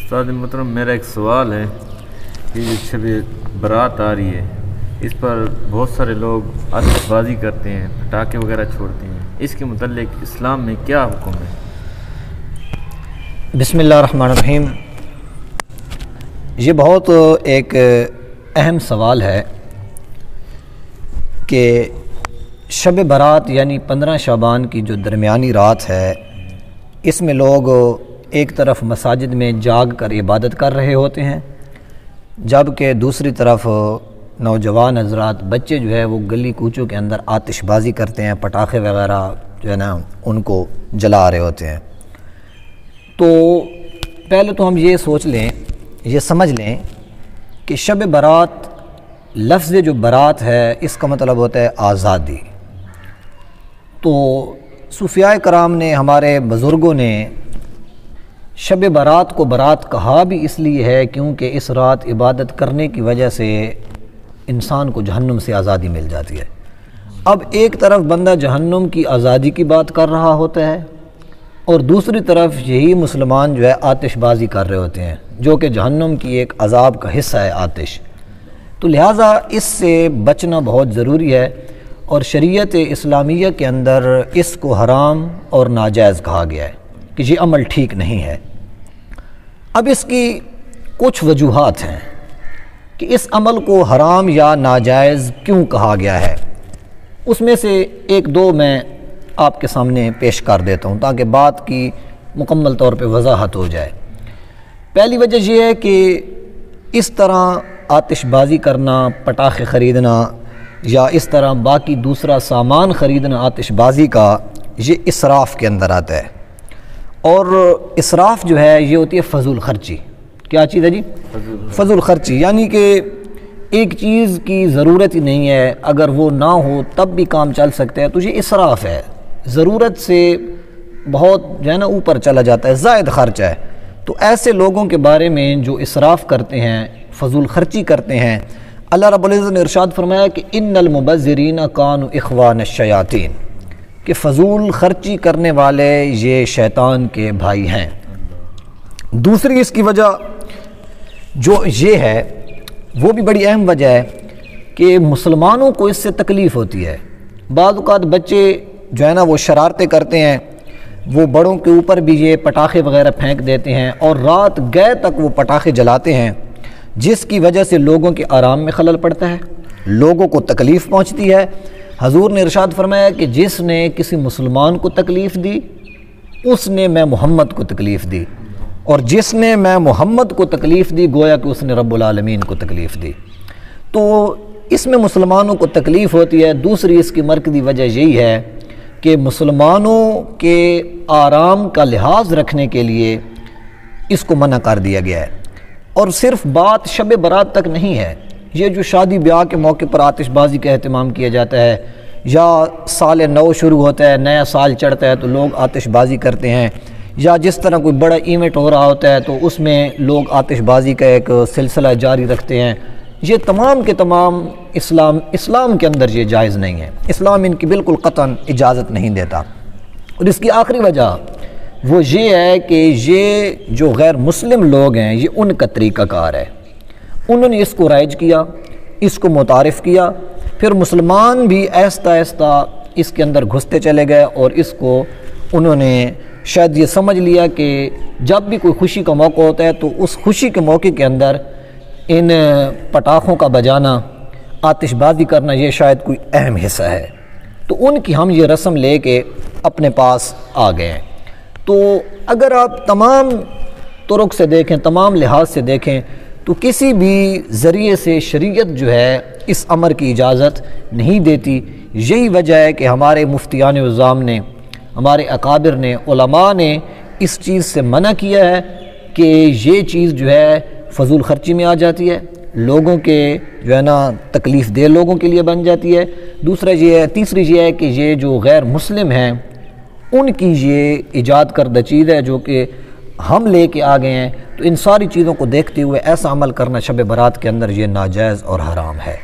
استاد محترم، میرا ایک سوال ہے کہ جو شب برات آ رہی ہے اس پر بہت سارے لوگ آتش بازی کرتے ہیں، پٹاخے وغیرہ چھوڑتے ہیں، اس کے متعلق اسلام میں کیا حکم ہے؟ بسم اللہ الرحمن الرحیم۔ یہ بہت ایک اہم سوال ہے کہ شب برات یعنی 15 شعبان کی جو درمیانی رات ہے، اس میں لوگ ایک طرف مساجد میں جاگ کر عبادت کر رہے ہوتے ہیں، جبکہ دوسری طرف نوجوان حضرات بچے جو ہے وہ گلی کوچوں کے اندر آتش بازی کرتے ہیں، پٹاخے وغیرہ جو ہے نا ان کو جلا رہے ہوتے ہیں۔ تو پہلے تو ہم یہ سوچ لیں، یہ سمجھ لیں کہ شب برات، لفظ جو برات ہے اس کا مطلب ہوتا ہے آزادی۔ تو صوفیاء کرام نے، ہمارے بزرگوں نے شب برات کو برات کہا بھی اس لیے ہے کیونکہ اس رات عبادت کرنے کی وجہ سے انسان کو جہنم سے آزادی مل جاتی ہے۔ اب ایک طرف بندہ جہنم کی آزادی کی بات کر رہا ہوتا ہے اور دوسری طرف یہی مسلمان جو ہے آتش بازی کر رہے ہوتے ہیں، جو کہ جہنم کی ایک عذاب کا حصہ ہے آتش۔ تو لہٰذا اس سے بچنا بہت ضروری ہے، اور شریعت اسلامیہ کے اندر اس کو حرام اور ناجائز کہا گیا ہے کہ یہ عمل ٹھیک نہیں ہے۔ اب اس کی کچھ وجوہات ہیں کہ اس عمل کو حرام یا ناجائز کیوں کہا گیا ہے، اس میں سے ایک دو میں آپ کے سامنے پیش کر دیتا ہوں تاکہ بات کی مکمل طور پہ وضاحت ہو جائے۔ پہلی وجہ یہ ہے کہ اس طرح آتش بازی کرنا، پٹاخے خریدنا یا اس طرح باقی دوسرا سامان خریدنا آتش بازی کا، یہ اسراف کے اندر آتا ہے، اور اسراف جو ہے یہ ہوتی ہے فضول خرچی۔ کیا چیز ہے جی؟ فضول خرچی، یعنی کہ ایک چیز کی ضرورت ہی نہیں ہے، اگر وہ نہ ہو تب بھی کام چل سکتا ہے، تو یہ اسراف ہے، ضرورت سے بہت جو ہے نا اوپر چلا جاتا ہے، زائد خرچ ہے۔ تو ایسے لوگوں کے بارے میں جو اسراف کرتے ہیں، فضول خرچی کرتے ہیں، اللہ رب العزت نے ارشاد فرمایا کہ ان المبذرین کانوا اخوان الشیاطین، کہ فضول خرچی کرنے والے یہ شیطان کے بھائی ہیں۔ دوسری اس کی وجہ جو یہ ہے وہ بھی بڑی اہم وجہ ہے کہ مسلمانوں کو اس سے تکلیف ہوتی ہے۔ بعض اوقات بچے جو ہے نا وہ شرارتیں کرتے ہیں، وہ بڑوں کے اوپر بھی یہ پٹاخے وغیرہ پھینک دیتے ہیں اور رات گئے تک وہ پٹاخے جلاتے ہیں، جس کی وجہ سے لوگوں کے آرام میں خلل پڑتا ہے، لوگوں کو تکلیف پہنچتی ہے۔ حضور نے ارشاد فرمایا کہ جس نے کسی مسلمان کو تکلیف دی اس نے میں محمد کو تکلیف دی، اور جس نے میں محمد کو تکلیف دی گویا کہ اس نے رب العالمین کو تکلیف دی۔ تو اس میں مسلمانوں کو تکلیف ہوتی ہے۔ دوسری اس کی مرکزی وجہ یہی ہے کہ مسلمانوں کے آرام کا لحاظ رکھنے کے لیے اس کو منع کر دیا گیا ہے۔ اور صرف بات شب برات تک نہیں ہے، یہ جو شادی بیاہ کے موقع پر آتش بازی کا اہتمام کیا جاتا ہے، یا سال نو شروع ہوتا ہے، نیا سال چڑھتا ہے تو لوگ آتش بازی کرتے ہیں، یا جس طرح کوئی بڑا ایونٹ ہو رہا ہوتا ہے تو اس میں لوگ آتش بازی کا ایک سلسلہ جاری رکھتے ہیں، یہ تمام کے تمام اسلام کے اندر یہ جائز نہیں ہے۔ اسلام ان کی بالکل قطعاً اجازت نہیں دیتا۔ اور اس کی آخری وجہ وہ یہ ہے کہ یہ جو غیر مسلم لوگ ہیں یہ ان کا طریقہ کار ہے، انہوں نے اس کو رائج کیا، اس کو متعارف کیا، پھر مسلمان بھی آہستہ آہستہ اس کے اندر گھستے چلے گئے، اور اس کو انہوں نے شاید یہ سمجھ لیا کہ جب بھی کوئی خوشی کا موقع ہوتا ہے تو اس خوشی کے موقع کے اندر ان پٹاخوں کا بجانا، آتش بازی کرنا یہ شاید کوئی اہم حصہ ہے، تو ان کی ہم یہ رسم لے کے اپنے پاس آ گئے ہیں۔ تو اگر آپ تمام طرق سے دیکھیں، تمام لحاظ سے دیکھیں، تو کسی بھی ذریعے سے شریعت جو ہے اس امر کی اجازت نہیں دیتی۔ یہی وجہ ہے کہ ہمارے مفتیان نظام نے، ہمارے اکابر نے، علماء نے اس چیز سے منع کیا ہے کہ یہ چیز جو ہے فضول خرچی میں آ جاتی ہے، لوگوں کے جو ہے نا تکلیف دہ لوگوں کے لیے بن جاتی ہے۔ دوسرا یہ ہے، تیسری یہ ہے کہ یہ جو غیر مسلم ہیں ان کی یہ ایجاد کردہ چیز ہے جو کہ ہم لے کے آ گئے ہیں، تو ان ساری چیزوں کو دیکھتے ہوئے ایسا عمل کرنا شب برات کے اندر یہ ناجائز اور حرام ہے۔